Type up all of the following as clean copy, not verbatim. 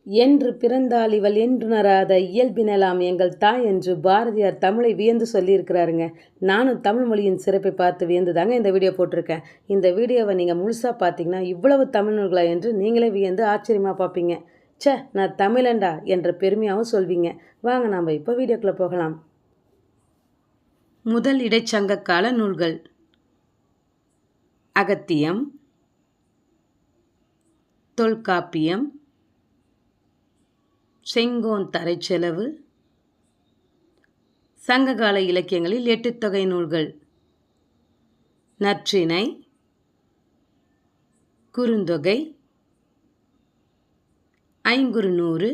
என்று பிறந்தாள் இவள் என்றுணராத இயல்பினலாம் எங்கள் தாய் என்று பாரதியார் தமிழை வியந்து சொல்லியிருக்கிறாருங்க. நானும் தமிழ் மொழியின் சிறப்பை பார்த்து வியந்து தாங்க இந்த வீடியோ போட்டிருக்கேன். இந்த வீடியோவை நீங்கள் முழுசாக பார்த்தீங்கன்னா இவ்வளவு தமிழ் நூல்களா என்று நீங்களே வியந்து ஆச்சரியமாக பார்ப்பீங்க. நான் தமிழண்டா என்ற பெருமையாகவும் சொல்வீங்க. வாங்க நாம் இப்போ வீடியோக்குள்ளே போகலாம். முதல் இடைச்சங்க கால நூல்கள்: அகத்தியம், தொல்காப்பியம், செங்கோன் தரைச்செலவு. சங்ககால இலக்கியங்களில் 8 தொகை நூல்கள்: நற்றிணை, குறுந்தொகை, ஐங்குறுநூறு,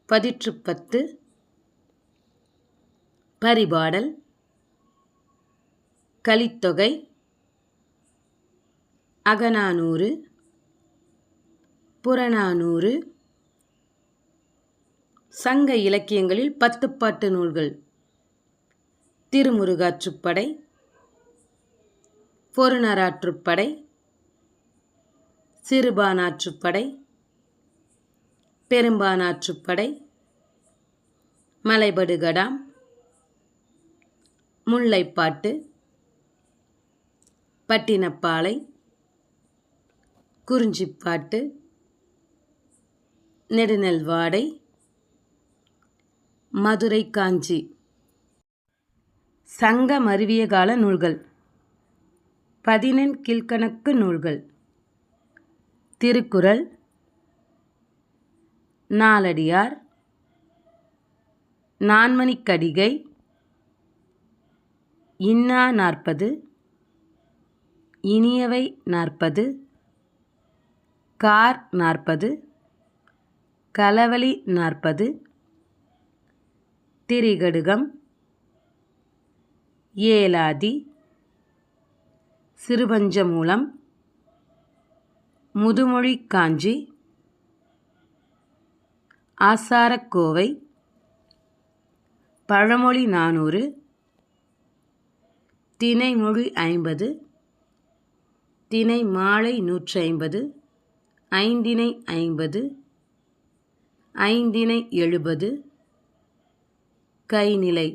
பதிற்றுப்பத்து, பரிபாடல், கலித்தொகை, அகநானூறு, புறநானூறு. சங்க இலக்கியங்களில் 10 பாட்டு நூல்கள்: திருமுருகாற்றுப்படை, பொருநராற்றுப்படை, சிறுபானாற்றுப்படை, பெரும்பானாற்றுப்படை, மலைபடுகடாம், முல்லைப்பாட்டு, பட்டினப்பாலை, குறிஞ்சிப்பாட்டு, நெடுநெல்வாடை, மதுரை காஞ்சி. சங்க மருவிய கால நூல்கள்: 14 கீழ்க்கணக்கு நூல்கள்: திருக்குறள், நாலடியார், நான்மணிக்கடிகை, இன்னா 40, இனியவை 40, கார் 40, களவழி 40, திரிகடுகம், ஏலாதி, சிறுபஞ்சமூலம், முதுமொழி காஞ்சி, ஆசாரக்கோவை, பழமொழி 400, திணைமொழி 50, திணை மாலை 150, ஐந்திணை 50, ஐந்திணை 70, கைநிலை.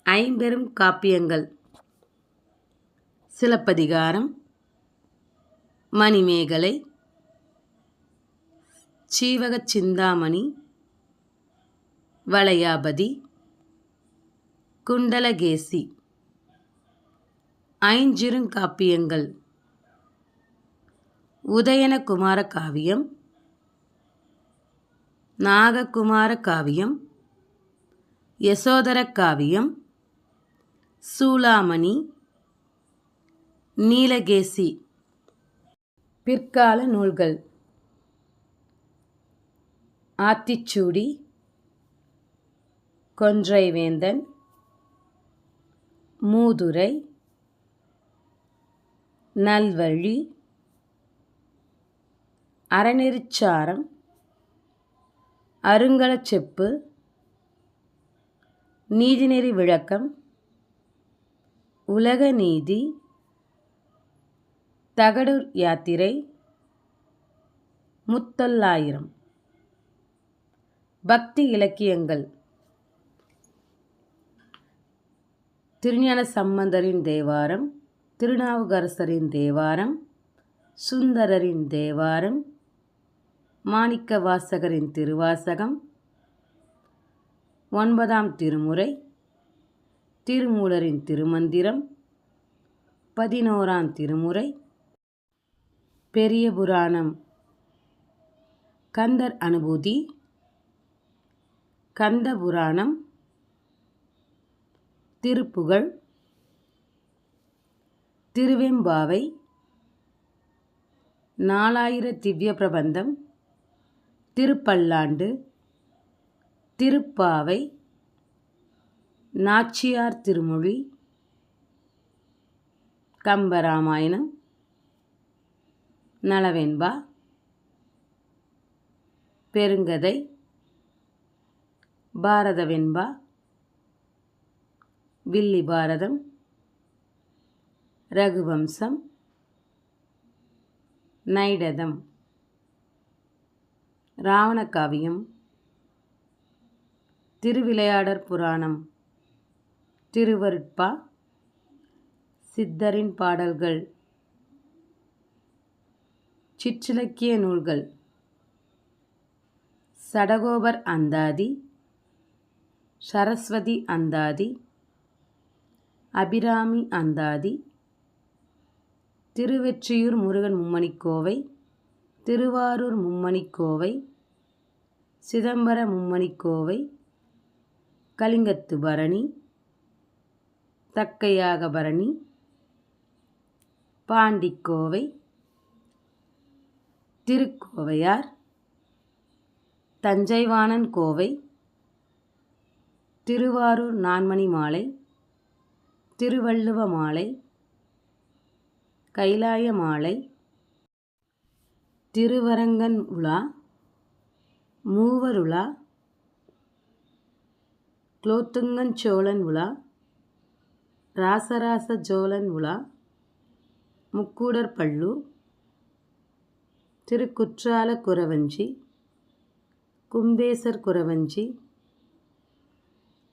ஐம்பெரும் காப்பியங்கள்: சிலப்பதிகாரம், மணிமேகலை, சீவகச் சிந்தாமணி, வளையாபதி, குண்டலகேசி. ஐஞ்சிறுகாப்பியங்கள்: உதயனகுமார காவியம், நாககுமார காவியம், யசோதர காவியம், சூளாமணி, நீலகேசி. பிற்கால நூல்கள்: ஆத்திச்சூடி, கொன்றைவேந்தன், மூதுரை, நல்வழி, அறநெறிச்சாரம், அருங்கலச்செப்பு, நீதிநெறி விளக்கம், உலகநீதி, தகடூர் யாத்திரை, முத்தொள்ளாயிரம். பக்தி இலக்கியங்கள்: திருஞான சம்பந்தரின் தேவாரம், திருநாவுக்கரசரின் தேவாரம், சுந்தரரின் தேவாரம், மாணிக்கவாசகரின் திருவாசகம், 9ஆம் திருமுறை, திருமூலரின் திருமந்திரம், 11ஆம் திருமுறை, பெரிய புராணம், கந்தர் அனுபூதி, கந்த புராணம், திருப்புகழ், திருவெம்பாவை, 4000 திவ்ய பிரபந்தம், திருப்பல்லாண்டு, திருப்பாவை, நாச்சியார் திருமொழி, கம்பராமாயணம், நலவெண்பா, பெருங்கதை, பாரத வெண்பா, வில்லி பாரதம், ரகுவம்சம், நைடதம், ராவண காவியம், திருவிளையாடற் புராணம், திருவருட்பா, சித்தரின் பாடல்கள், சிற்றிலக்கிய நூல்கள், சடகோபர் அந்தாதி, சரஸ்வதி அந்தாதி, அபிராமி அந்தாதி, திருவெற்றியூர் முருகன் மும்மணிக்கோவை, திருவாரூர் மும்மணிக்கோவை, சிதம்பர மும்மணிக்கோவை, கலிங்கத்து பரணி, தக்கையாக பரணி, பாண்டிக்கோவை, திருக்கோவையார், தஞ்சைவாணன் கோவை, திருவாரூர் நான்மணி மாலை, திருவள்ளுவ மாலை, கைலாய மாலை, திருவரங்கன் உலா, மூவருலா, குலோத்துங்கன் சோழன் உலா, ராசராச சோழன் உலா, முக்கூடர் பள்ளு, திருக்குற்றால குறவஞ்சி, கும்பேசர் குறவஞ்சி,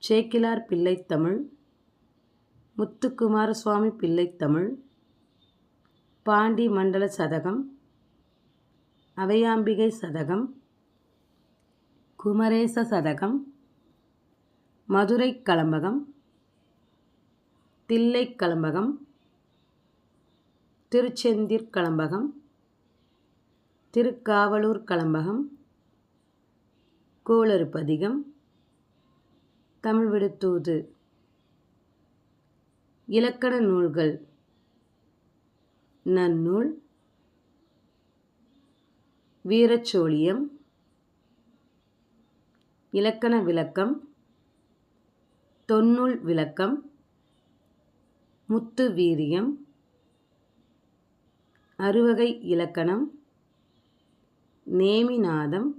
சேக்கிலார் பிள்ளைத்தமிழ், முத்துக்குமார சுவாமி பிள்ளைத்தமிழ், பாண்டி மண்டல சதகம், அவையாம்பிகை சதகம், குமரேச சதகம், மதுரை கலம்பகம், தில்லை கலம்பகம், திருச்செந்தீர் கலம்பகம், திருக்காவலூர் கலம்பகம், கோளறுபதிகம், தமிழ் விடுத்தூது. இலக்கண நூல்கள் நன்னூல், வீரச்சோழியம், இலக்கண விளக்கம், தொன்னூல் விளக்கம், முத்து வீரியம், அறுவகை இலக்கணம், நேமிநாதம்,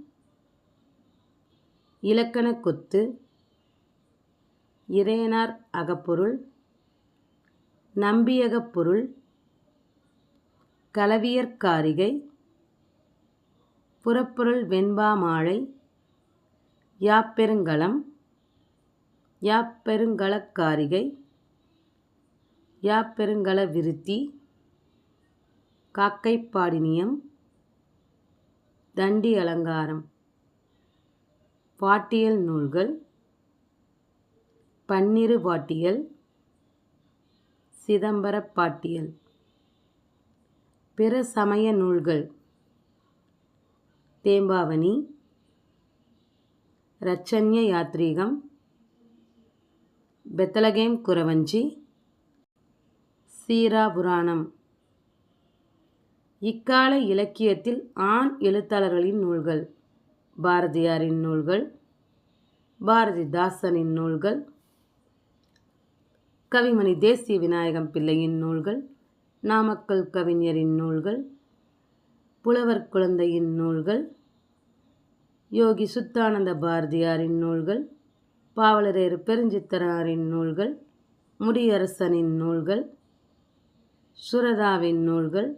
இலக்கண கொத்து, இறையனார் அகப்பொருள், நம்பியகப் பொருள், கலவியற்காரிகை, புறப்பொருள் வெண்பா மாலை, யாப்பெருங்கலம், யாப்பெருங்கலக்காரிகை, யாப்பெருங்கல விருத்தி, காக்கைப்பாடினியம், தண்டி அலங்காரம். பாட்டியல் நூல்கள் பன்னிரு பாட்டியல், சிதம்பர பாட்டியல். பிற சமய நூல்கள் தேம்பாவணி, இரட்சண்ய யாத்ரீகம், பெத்தலகேம் குறவஞ்சி, சீரா புராணம். இக்கால இலக்கியத்தில் ஆண் எழுத்தாளர்களின் நூல்கள்: பாரதியாரின் நூல்கள், பாரதிதாசனின் நூல்கள், கவிமணி தேசிய விநாயகம் பிள்ளையின் நூல்கள், நாமக்கல் கவிஞரின் நூல்கள், புலவர் குழந்தையின் நூல்கள், யோகி சுத்தானந்த பாரதியாரின் நூல்கள், பாவலரேறு பெருஞ்சித்திரனாரின் நூல்கள், முடியரசனின் நூல்கள், சுரதாவின் நூல்கள்,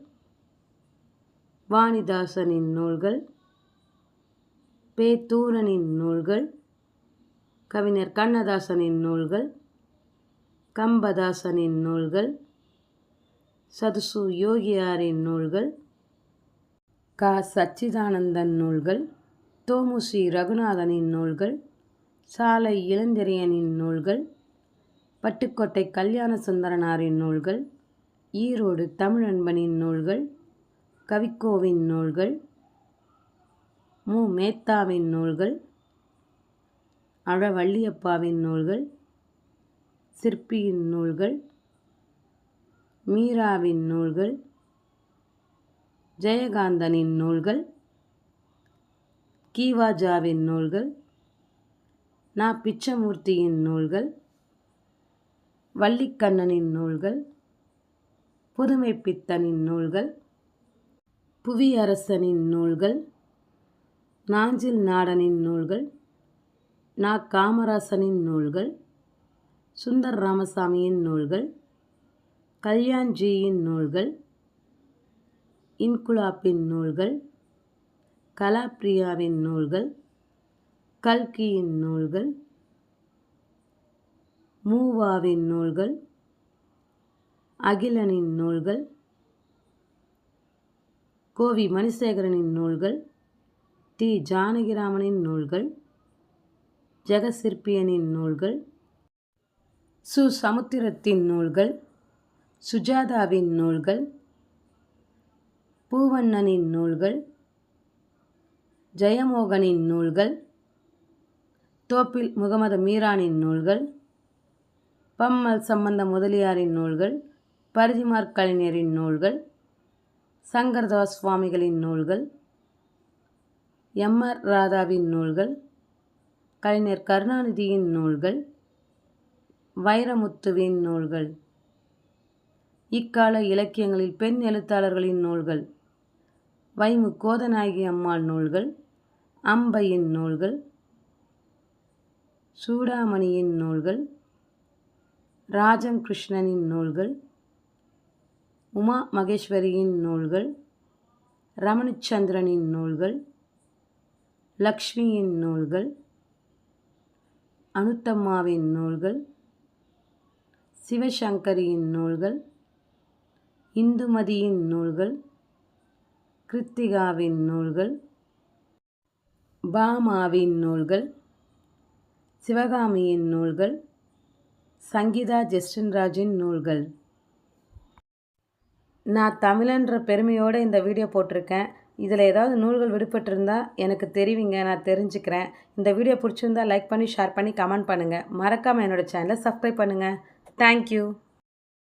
வாணிதாசனின் நூல்கள், பேத்தூரனின் நூல்கள், கவிஞர் கண்ணதாசனின் நூல்கள், கம்பதாசனின் நூல்கள், சதுசு யோகியாரின் நூல்கள், க. சச்சிதானந்தன் நூல்கள், தோமுசி ரகுநாதனின் நூல்கள், சாலை இளந்திரையனின் நூல்கள், பட்டுக்கோட்டை கல்யாண சுந்தரனாரின் நூல்கள், ஈரோடு தமிழன்பனின் நூல்கள், கவிக்கோவின் நூல்கள், மு. மேத்தாவின் நூல்கள், அழவள்ளியப்பாவின் நூல்கள், சிற்பியின் நூல்கள், மீராவின் நூல்கள், ஜெயகாந்தனின் நூல்கள், கீவாஜாவின் நூல்கள், நா. பிச்சமூர்த்தியின் நூல்கள், வள்ளிக்கண்ணனின் நூல்கள், புதுமைப்பித்தனின் நூல்கள், புவியரசனின் நூல்கள், நாஞ்சில் நாடனின் நூல்கள், நா. காமராசனின் நூல்கள், சுந்தர் ராமசாமியின் நூல்கள், கல்யாண்ஜியின் நூல்கள், இன்குலாப்பின் நூல்கள், கலாப்ரியாவின் நூல்கள், கல்கியின் நூல்கள், மூவாவின் நூல்கள், அகிலனின் நூல்கள், கோவி மணிசேகரனின் நூல்கள், டி. ஜானகிராமனின் நூல்கள், ஜெகசிற்பியனின் நூல்கள், சு. சமுத்திரத்தின் நூல்கள், சுஜாதாவின் நூல்கள், பூவண்ணனின் நூல்கள், ஜெயமோகனின் நூல்கள், தோப்பில் முகமது மீரானின் நூல்கள், பம்மல் சம்பந்த முதலியாரின் நூல்கள், பரிதிமாற் கலைஞரின் நூல்கள், சங்கரதாஸ் சுவாமிகளின் நூல்கள், எம்.ஆர். ராதாவின் நூல்கள், கலைஞர் கருணாநிதியின் நூல்கள், வைரமுத்துவின் நூல்கள், இக்கால இலக்கியங்களில் பெண் எழுத்தாளர்களின் நூல்கள், வைமு கோதநாயகி அம்மாள் நூல்கள், அம்பையின் நூல்கள், சூடாமணியின் நூல்கள், ராஜம் கிருஷ்ணனின் நூல்கள், உமா மகேஸ்வரியின் நூல்கள், ரமணிச்சந்திரனின் நூல்கள், லக்ஷ்மியின் நூல்கள், அனுத்தம்மாவின் நூல்கள், சிவசங்கரியின் நூல்கள், இந்துமதியின் நூல்கள், கிருத்திகாவின் நூல்கள், பாமாவின் நூல்கள், சிவகாமியின் நூல்கள், சங்கீதா ஜஸ்டின்ராஜின் நூல்கள். நான் தமிழன்ற பெருமையோடு இந்த வீடியோ போட்டிருக்கேன். இதில் ஏதாவது நூல்கள் விடுபட்டிருந்தால் எனக்கு தெரிவிங்க, நான் தெரிஞ்சுக்கிறேன். இந்த வீடியோ பிடிச்சிருந்தா லைக் பண்ணி, ஷேர் பண்ணி, கமெண்ட் பண்ணுங்கள். மறக்காமல் என்னோடய சேனலை சப்ஸ்கிரைப் பண்ணுங்கள். தேங்க்யூ.